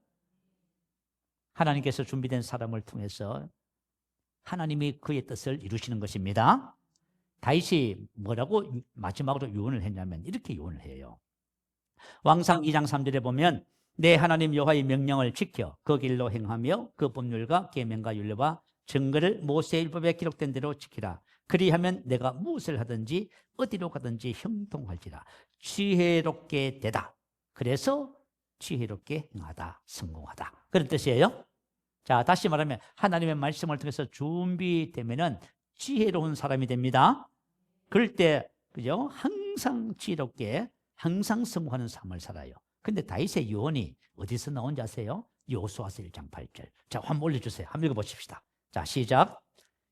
하나님께서 준비된 사람을 통해서 하나님이 그의 뜻을 이루시는 것입니다. 다윗이 뭐라고 마지막으로 유언을 했냐면 이렇게 유언을 해요. 왕상 2장 3절에 보면 내 하나님 여호와의 명령을 지켜 그 길로 행하며 그 법률과 계명과 율례와 증거를 모세의 율법에 기록된 대로 지키라. 그리하면 내가 무엇을 하든지 어디로 가든지 형통할지라. 지혜롭게 되다. 그래서 지혜롭게 행하다, 성공하다. 그런 뜻이에요. 자, 다시 말하면 하나님의 말씀을 통해서 준비되면은 지혜로운 사람이 됩니다. 그럴 때 그죠? 항상 지혜롭게 항상 성공하는 삶을 살아요. 근데 다윗의 유언이 어디서 나온지 아세요? 여호수아서 1장 8절. 자, 한번 올려주세요. 한번 읽어보십시다. 자, 시작.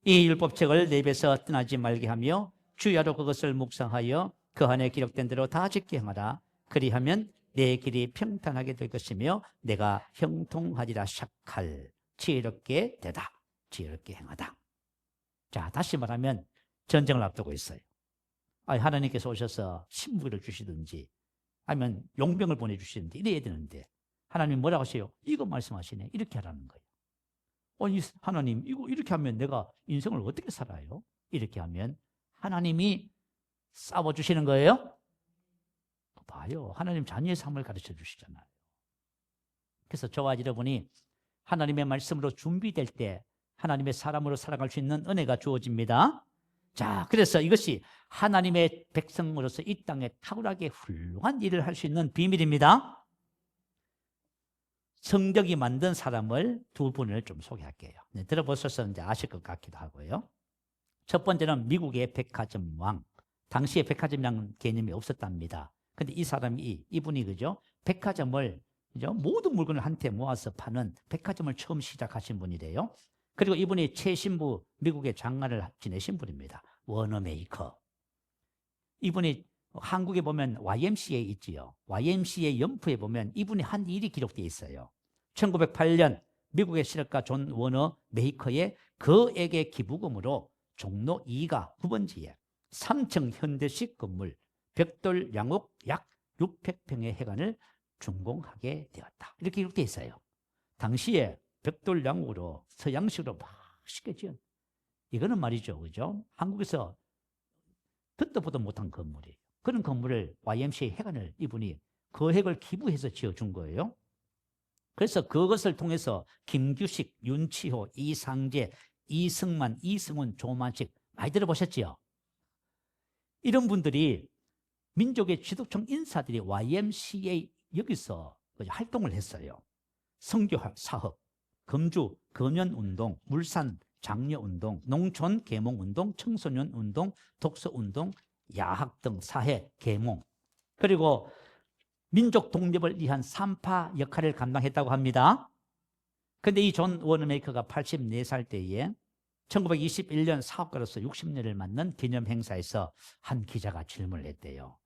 이 율법책을 내 입에서 떠나지 말게 하며 주야로 그것을 묵상하여 그 안에 기록된 대로 다 지키게 행하라. 그리하면 내 길이 평탄하게 될 것이며 내가 형통하리라. 샤칼. 지혜롭게 되다. 지혜롭게 행하다. 자, 다시 말하면 전쟁을 앞두고 있어요. 하나님께서 오셔서 신부를 주시든지 아니면 용병을 보내주시든지 이래야 되는데 하나님 뭐라고 하세요? 이거 말씀하시네. 이렇게 하라는 거예요. 하나님 이거 이렇게 하면 내가 인생을 어떻게 살아요? 이렇게 하면 하나님이 싸워주시는 거예요? 봐요. 하나님 자녀의 삶을 가르쳐 주시잖아요. 그래서 저와 여러분이 하나님의 말씀으로 준비될 때 하나님의 사람으로 살아갈 수 있는 은혜가 주어집니다. 자, 그래서 이것이 하나님의 백성으로서 이 땅에 탁월하게 훌륭한 일을 할 수 있는 비밀입니다. 성경이 만든 사람을 두 분을 좀 소개할게요. 네, 들어보셔서 이제 아실 것 같기도 하고요. 첫 번째는 미국의 백화점 왕. 당시에 백화점이라는 개념이 없었답니다. 근데 이 사람이, 이분이 그죠? 백화점을, 그죠? 모든 물건을 한테 모아서 파는 백화점을 처음 시작하신 분이래요. 그리고 이분이 최신부 미국의 장관을 지내신 분입니다. 워너메이커. 이분이 한국에 보면 YMCA 있지요. YMCA 연프에 보면 이분이 한 일이 기록되어 있어요. 1908년 미국의 실업가 존 워너 메이커의 그에게 기부금으로 종로 2가 9번지에 3층 현대식 건물 벽돌 양옥 약 600평의 해관을 준공하게 되었다. 이렇게 기록되어 있어요. 당시에 벽돌 양옥으로 서양식으로 멋있게 지은 이거는 말이죠. 그죠? 한국에서 듣도 보도 못한 건물이에요. 그런 건물을 YMCA 해관을 이분이 거액을 기부해서 지어준 거예요. 그래서 그것을 통해서 김규식, 윤치호, 이상재, 이승만, 이승훈, 조만식 많이 들어보셨지요? 이런 분들이 민족의 지도층 인사들이 YMCA 여기서 활동을 했어요. 선교 사업, 금주 금연운동, 물산 장려운동, 농촌 계몽운동, 청소년운동, 독서운동, 야학 등 사회 계몽, 그리고 민족 독립을 위한 산파 역할을 감당했다고 합니다. 그런데 이 존 워너메이커가 84살 때에 1921년 사업가로서 60년을 맞는 기념 행사에서 한 기자가 질문을 했대요.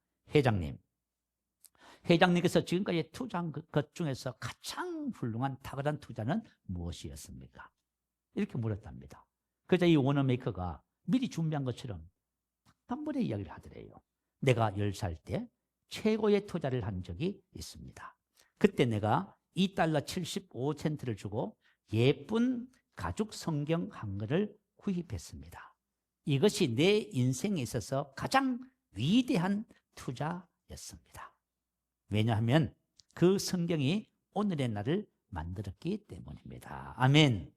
회장님께서 지금까지 투자한 것 중에서 가장 훌륭한 탁월한 투자는 무엇이었습니까? 이렇게 물었답니다. 그래서 이 워너메이커가 미리 준비한 것처럼 한 번에 이야기를 하더래요. 내가 10살 때 최고의 투자를 한 적이 있습니다. 그때 내가 $2 75센트를 주고 예쁜 가죽 성경 한 권을 구입했습니다. 이것이 내 인생에 있어서 가장 위대한 투자였습니다. 왜냐하면 그 성경이 오늘의 나를 만들었기 때문입니다. 아멘.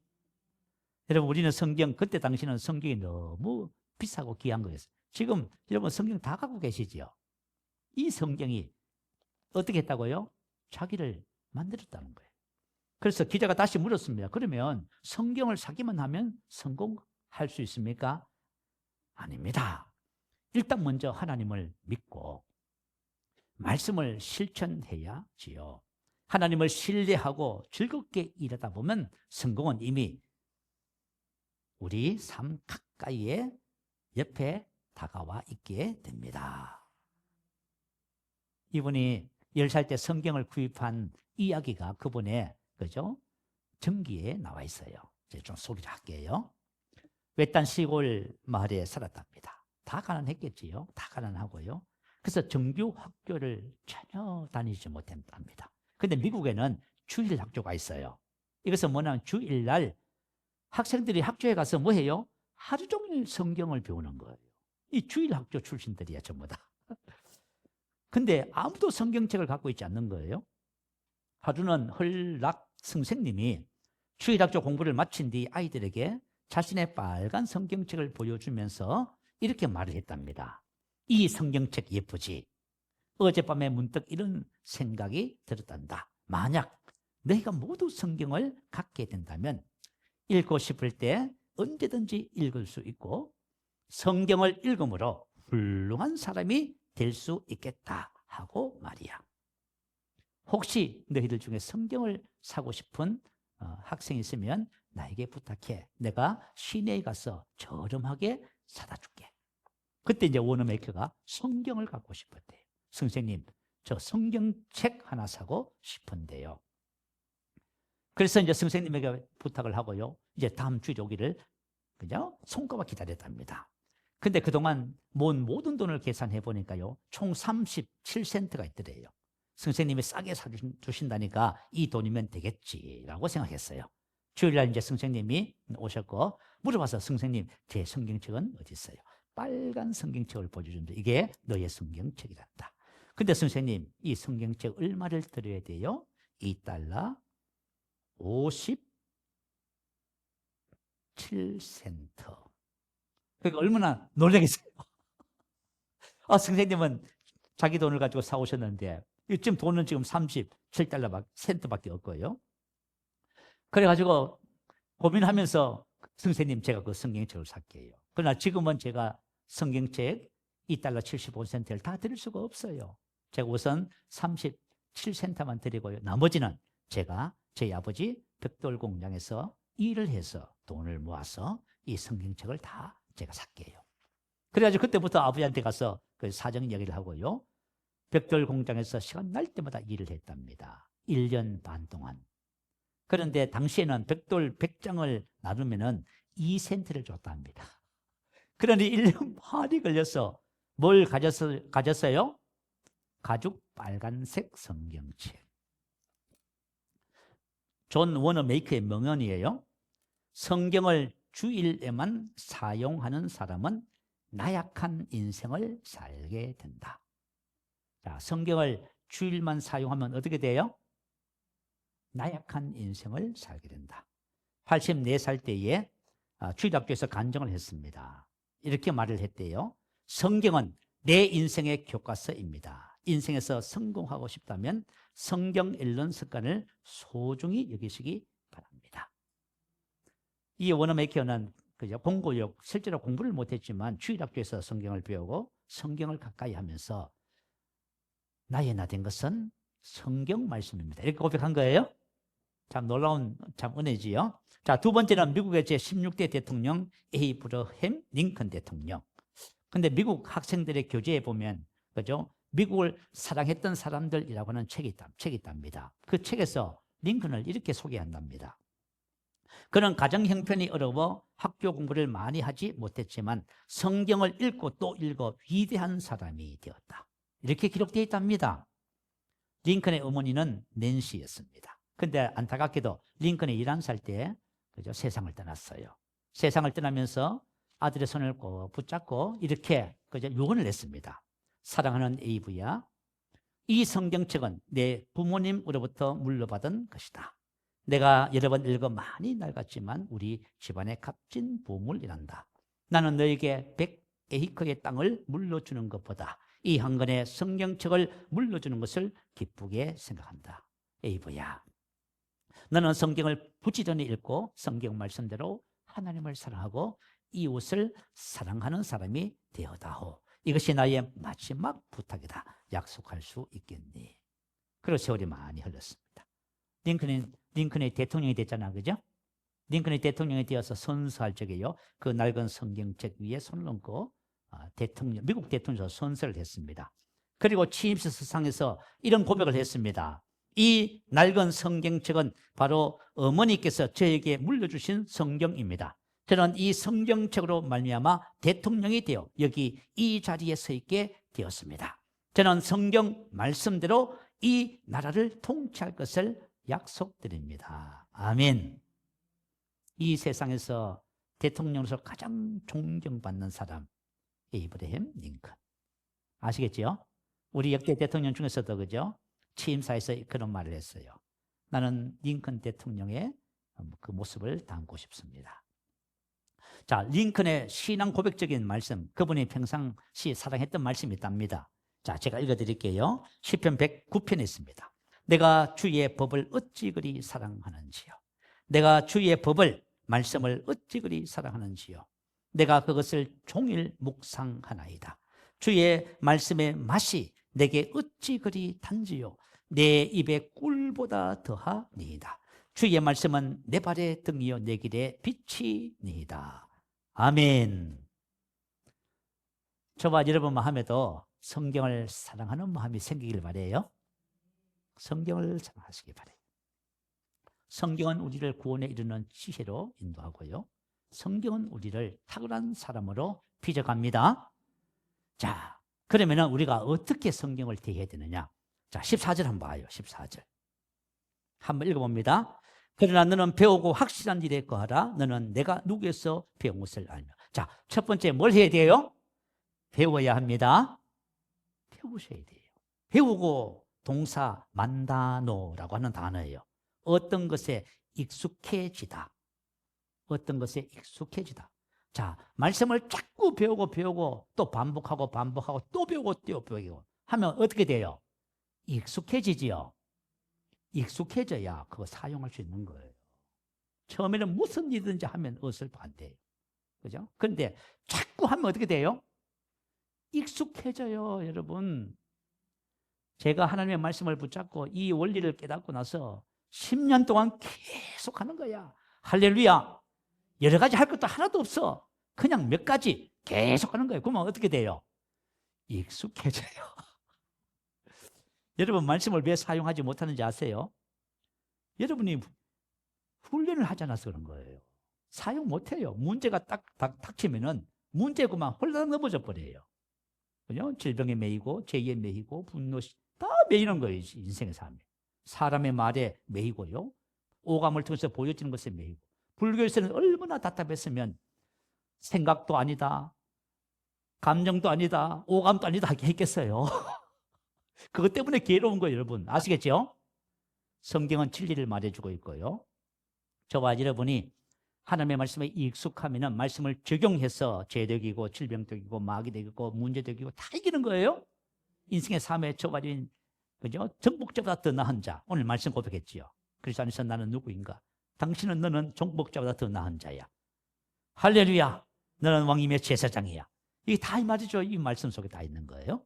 여러분, 우리는 성경, 그때 당시는 성경이 너무 비싸고 귀한 거였어요. 지금 여러분 성경 다 갖고 계시지요? 이 성경이 어떻게 했다고요? 자기를 만들었다는 거예요. 그래서 기자가 다시 물었습니다. 그러면 성경을 사기만 하면 성공할 수 있습니까? 아닙니다. 일단 먼저 하나님을 믿고 말씀을 실천해야지요. 하나님을 신뢰하고 즐겁게 일하다 보면 성공은 이미 우리 삶 가까이에 옆에 다가와 있게 됩니다. 이분이 10살 때 성경을 구입한 이야기가 그분의 그죠? 전기에 나와 있어요. 이제 좀 소개를 할게요. 외딴 시골 마을에 살았답니다. 다 가난했겠지요. 다 가난하고요. 그래서 정규 학교를 전혀 다니지 못했답니다. 근데 미국에는 주일 학교가 있어요. 이것은 뭐냐면 주일날 학생들이 학교에 가서 뭐 해요? 하루 종일 성경을 배우는 거예요. 이 주일 학교 출신들이야, 전부 다. 근데 아무도 성경책을 갖고 있지 않는 거예요. 하루는 헐락 선생님이 주일학교 공부를 마친 뒤 아이들에게 자신의 빨간 성경책을 보여주면서 이렇게 말을 했답니다. 이 성경책 예쁘지? 어젯밤에 문득 이런 생각이 들었단다. 만약 너희가 모두 성경을 갖게 된다면 읽고 싶을 때 언제든지 읽을 수 있고 성경을 읽음으로 훌륭한 사람이 될 수 있겠다 하고 말이야. 혹시 너희들 중에 성경을 사고 싶은 학생이 있으면 나에게 부탁해. 내가 시내에 가서 저렴하게 사다 줄게. 그때 이제 워너메이커가 성경을 갖고 싶었대요. 선생님, 저 성경책 하나 사고 싶은데요. 그래서 이제 선생님에게 부탁을 하고요. 이제 다음 주에 오기를 그죠? 손꼽아 기다렸답니다. 근데 그동안 모은 모든 돈을 계산해 보니까요. 총 37센트가 있더래요. 선생님이 싸게 사주신다니까 이 돈이면 되겠지라고 생각했어요. 주일날 이제 선생님이 오셨고 물어봐서 선생님, 제 성경책은 어디 있어요? 빨간 성경책을 보여주는데 이게 너의 성경책이란다. 근데 선생님, 이 성경책 얼마를 드려야 돼요? $2 57센트. 그러니까 얼마나 놀라겠어요. 선생님은 자기 돈을 가지고 사오셨는데 지금 돈은 지금 $37센트밖에 없고요. 그래가지고 고민하면서 선생님, 제가 그 성경책을 살게요. 그러나 지금은 제가 성경책 $2 75센트를 다 드릴 수가 없어요. 제가 우선 37센트만 드리고요. 나머지는 제가 저희 아버지 벽돌 공장에서 일을 해서 돈을 모아서 이 성경책을 다 제가 살게요. 그래가지고 그때부터 아버지한테 가서 그 사정 이야기를 하고요. 벽돌 공장에서 시간 날 때마다 일을 했답니다. 1년 반 동안. 그런데 당시에는 벽돌 100장을 나누면 2센트를 줬답니다. 그러니 1년 반이 걸려서 뭘 가졌어요? 가죽 빨간색 성경책. 존 워너메이커의 명언이에요. 성경을 주일에만 사용하는 사람은 나약한 인생을 살게 된다. 자, 성경을 주일만 사용하면 어떻게 돼요? 나약한 인생을 살게 된다. 84살 때에 주일학교에서 간증을 했습니다. 이렇게 말을 했대요. 성경은 내 인생의 교과서입니다. 인생에서 성공하고 싶다면 성경 읽는 습관을 소중히 여기시기 바랍니다. 이 워너메이커는 공부력, 실제로 공부를 못했지만 주일학교에서 성경을 배우고 성경을 가까이 하면서 나의 나 된 것은 성경 말씀입니다. 이렇게 고백한 거예요. 참 놀라운 참 은혜지요. 자, 두 번째는 미국의 제16대 대통령 에이브러햄 링컨 대통령. 근데 미국 학생들의 교재에 보면 그죠? 미국을 사랑했던 사람들이라고 하는 책이 있답니다. 그 책에서 링컨을 이렇게 소개한답니다. 그는 가정 형편이 어려워 학교 공부를 많이 하지 못했지만 성경을 읽고 또 읽어 위대한 사람이 되었다. 이렇게 기록되어 있답니다. 링컨의 어머니는 낸시였습니다. 근데 안타깝게도 링컨이 11살 때 그죠? 세상을 떠났어요. 세상을 떠나면서 아들의 손을 꼭 붙잡고 이렇게 그죠? 유언을 했습니다. 사랑하는 에이브야, 이 성경책은 내 부모님으로부터 물려받은 것이다. 내가 여러 번 읽어 많이 낡았지만 우리 집안의 값진 보물이란다. 나는 너에게 100에이커의 땅을 물려주는 것보다 이 한 권의 성경책을 물려주는 것을 기쁘게 생각한다. 에이브야, 너는 성경을 부지런히 읽고 성경 말씀대로 하나님을 사랑하고 이웃을 사랑하는 사람이 되어다오. 이것이 나의 마지막 부탁이다. 약속할 수 있겠니? 그리고 세월이 많이 흘렀습니다. 링컨이 대통령이 됐잖아, 그죠? 링컨이 대통령이 되어서 선서할 적에요. 그 낡은 성경책 위에 손을 얹고 미국 대통령으로 선서를 했습니다. 그리고 취임식 서상에서 이런 고백을 했습니다. 이 낡은 성경책은 바로 어머니께서 저에게 물려주신 성경입니다. 저는 이 성경책으로 말미암아 대통령이 되어 여기 이 자리에 서 있게 되었습니다. 저는 성경 말씀대로 이 나라를 통치할 것을 약속드립니다. 아멘. 이 세상에서 대통령으로서 가장 존경받는 사람, 에이브러햄 링컨. 아시겠죠? 우리 역대 대통령 중에서도 그죠? 취임사에서 그런 말을 했어요. 나는 링컨 대통령의 그 모습을 담고 싶습니다. 자, 링컨의 신앙 고백적인 말씀, 그분이 평상시 사랑했던 말씀이 있답니다. 자, 제가 읽어드릴게요. 시편 109편에 있습니다. 내가 주의 법을 어찌 그리 사랑하는지요. 내가 주의 법을, 말씀을 어찌 그리 사랑하는지요. 내가 그것을 종일 묵상하나이다. 주의 말씀의 맛이 내게 어찌 그리 단지요. 내 입에 꿀보다 더하니이다. 주의 말씀은 내 발의 등이요 내 길의 빛이니이다. 아멘. 저와 여러분 마음에도 성경을 사랑하는 마음이 생기길 바라요. 성경을 사랑하시기 바라요. 성경은 우리를 구원에 이르는 지혜로 인도하고요. 성경은 우리를 탁월한 사람으로 빚어갑니다. 자, 그러면 우리가 어떻게 성경을 대해야 되느냐? 자, 14절 한번 봐요. 14절. 한번 읽어봅니다. 그러나 너는 배우고 확실한 일에 거하라. 너는 내가 누구에서 배운 것을 알며. 자, 첫 번째 뭘 해야 돼요? 배워야 합니다. 배우셔야 돼요. 배우고 동사 만다노라고 하는 단어예요. 어떤 것에 익숙해지다. 어떤 것에 익숙해지다. 자, 말씀을 자꾸 배우고 또 반복하고 또 배우고 하면 어떻게 돼요? 익숙해지지요. 익숙해져야 그거 사용할 수 있는 거예요. 처음에는 무슨 일이든지 하면 어설프 안 돼요. 그죠? 그런데 자꾸 하면 어떻게 돼요? 익숙해져요, 여러분. 제가 하나님의 말씀을 붙잡고 이 원리를 깨닫고 나서 10년 동안 계속 하는 거야. 할렐루야. 여러 가지 할 것도 하나도 없어. 그냥 몇 가지 계속 하는 거예요. 그러면 어떻게 돼요? 익숙해져요. 여러분 말씀을 왜 사용하지 못하는지 아세요? 여러분이 훈련을 하지 않아서 그런 거예요. 사용 못해요. 문제가 딱 닥치면은 문제구만 홀랑 넘어져 버려요. 그죠? 질병에 매이고 죄에 매이고 분노 다 매이는 거예요. 인생의 삶에. 사람의 말에 매이고요. 오감을 통해서 보여지는 것에 매이고. 불교에서는 얼마나 답답했으면 생각도 아니다. 감정도 아니다. 오감도 아니다 하게 했겠어요. 그것 때문에 괴로운 거예요, 여러분. 아시겠죠? 성경은 진리를 말해주고 있고요. 저와 여러분이 하나님의 말씀에 익숙하면 말씀을 적용해서 죄덕이고 질병덕이고 마귀덕이고 문제덕이고 다 이기는 거예요. 인생의 삶에 처발인 그죠? 정복자보다 더 나은 자. 오늘 말씀 고백했지요. 그리스도 안에서 나는 누구인가? 당신은 너는 정복자보다 더 나은 자야. 할렐루야. 너는 왕임의 제사장이야. 이게 다 이 말이죠. 이 말씀 속에 다 있는 거예요.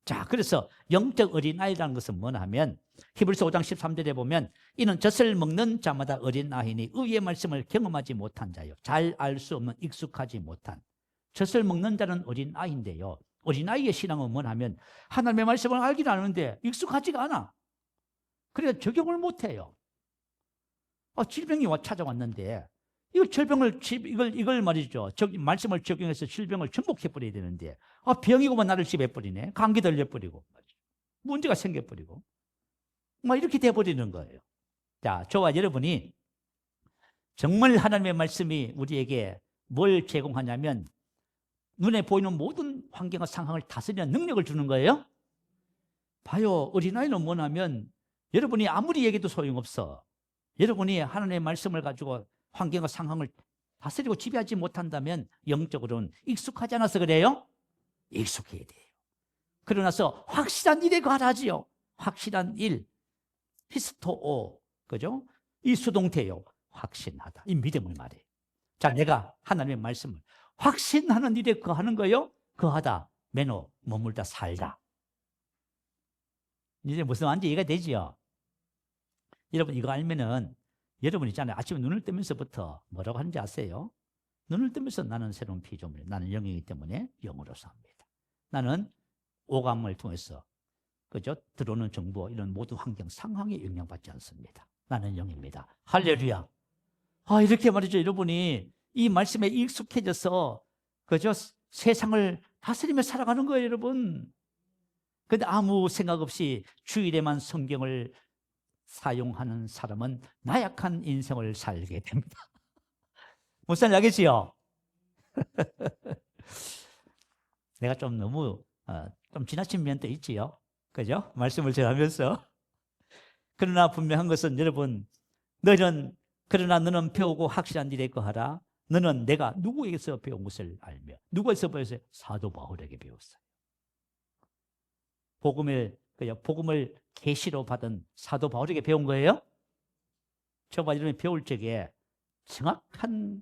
자, 그래서 영적 어린아이라는 것은 뭐냐 하면 히브리서 5장 13절에 보면 이는 젖을 먹는 자마다 어린아이니 의의 말씀을 경험하지 못한 자요. 잘 알 수 없는 익숙하지 못한. 젖을 먹는 자는 어린아이인데요. 어린아이의 신앙은 뭐냐 하면 하나님의 말씀을 알긴 아는데 익숙하지가 않아. 그래서 적용을 못해요. 질병이 찾아왔는데 이걸 말이죠. 말씀을 적용해서 질병을 정복해버려야 되는데, 병이고만 나를 집해버리네. 감기 들려버리고, 문제가 생겨버리고, 이렇게 돼버리는 거예요. 자, 저와 여러분이 정말 하나님의 말씀이 우리에게 뭘 제공하냐면, 눈에 보이는 모든 환경과 상황을 다스리는 능력을 주는 거예요. 봐요. 어린아이는 뭐냐면, 여러분이 아무리 얘기해도 소용없어. 여러분이 하나님의 말씀을 가지고 환경과 상황을 다스리고 지배하지 못한다면 영적으로는 익숙하지 않아서 그래요? 익숙해야 돼요. 그러나서 확실한 일에 관하지요. 확실한 일, 피스토오, 그죠? 이 수동태요. 확신하다. 이 믿음을 말해요. 자, 내가 하나님의 말씀을 확신하는 일에 거하는 거요. 거하다, 매너, 머물다, 살다. 이제 무슨 말인지 이해가 되지요? 여러분 이거 알면은 여러분 있잖아요. 아침에 눈을 뜨면서부터 뭐라고 하는지 아세요? 눈을 뜨면서 나는 새로운 피조물, 나는 영이기 때문에 영으로 삽니다. 나는 오감을 통해서 그죠? 들어오는 정보 이런 모든 환경 상황에 영향받지 않습니다. 나는 영입니다. 할렐루야. 아, 이렇게 말이죠. 여러분이 이 말씀에 익숙해져서 그죠? 세상을 다스리며 살아가는 거예요, 여러분. 근데 아무 생각 없이 주일에만 성경을 사용하는 사람은 나약한 인생을 살게 됩니다. 무슨 알겠지요? 내가 좀 너무 좀 지나친 면도 있지요. 그죠? 말씀을 전하면서. 그러나 분명한 것은 여러분, 그러나 너는 배우고 확실한 일에 거하라. 너는 내가 누구에게서 배운 것을 알며. 누구에서 배웠어요? 사도 바울에게 배웠어요. 복음을 계시로 받은 사도 바울에게 배운 거예요. 저와 여러분이 배울 적에 정확한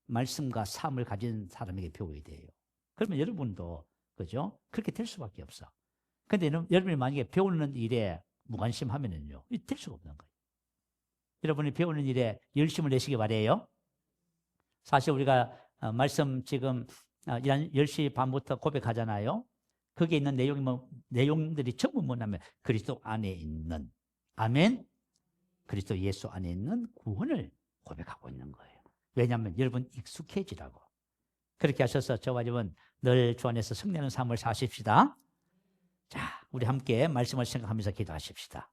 말씀과 삶을 가진 사람에게 배워야 돼요. 그러면 여러분도 그죠? 그렇게 될 수밖에 없어. 근데 여러분이 만약에 배우는 일에 무관심하면은요, 될 수가 없는 거예요. 여러분이 배우는 일에 열심을 내시기 바래요. 사실 우리가 말씀 지금 10시 반부터 고백하잖아요. 거기에 있는 내용들이 전부 뭐냐면 그리스도 안에 있는, 아멘, 그리스도 예수 안에 있는 구원을 고백하고 있는 거예요. 왜냐하면 여러분 익숙해지라고. 그렇게 하셔서 저와 여러분 늘 주 안에서 승리하는 삶을 사십시다. 자, 우리 함께 말씀을 생각하면서 기도하십시다.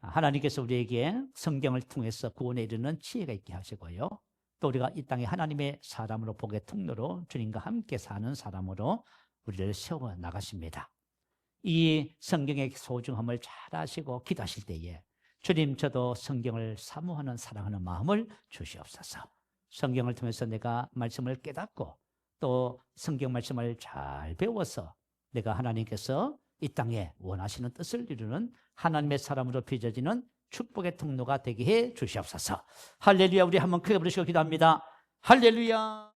하나님께서 우리에게 성경을 통해서 구원에 이르는 지혜가 있게 하시고요. 또 우리가 이 땅에 하나님의 사람으로 복의 통로로 주님과 함께 사는 사람으로 우리를 세워 나가십니다. 이 성경의 소중함을 잘 아시고 기도하실 때에 주님, 저도 성경을 사모하는 사랑하는 마음을 주시옵소서. 성경을 통해서 내가 말씀을 깨닫고 또 성경 말씀을 잘 배워서 내가 하나님께서 이 땅에 원하시는 뜻을 이루는 하나님의 사람으로 빚어지는 축복의 통로가 되게 해 주시옵소서. 할렐루야. 우리 한번 크게 부르시고 기도합니다. 할렐루야.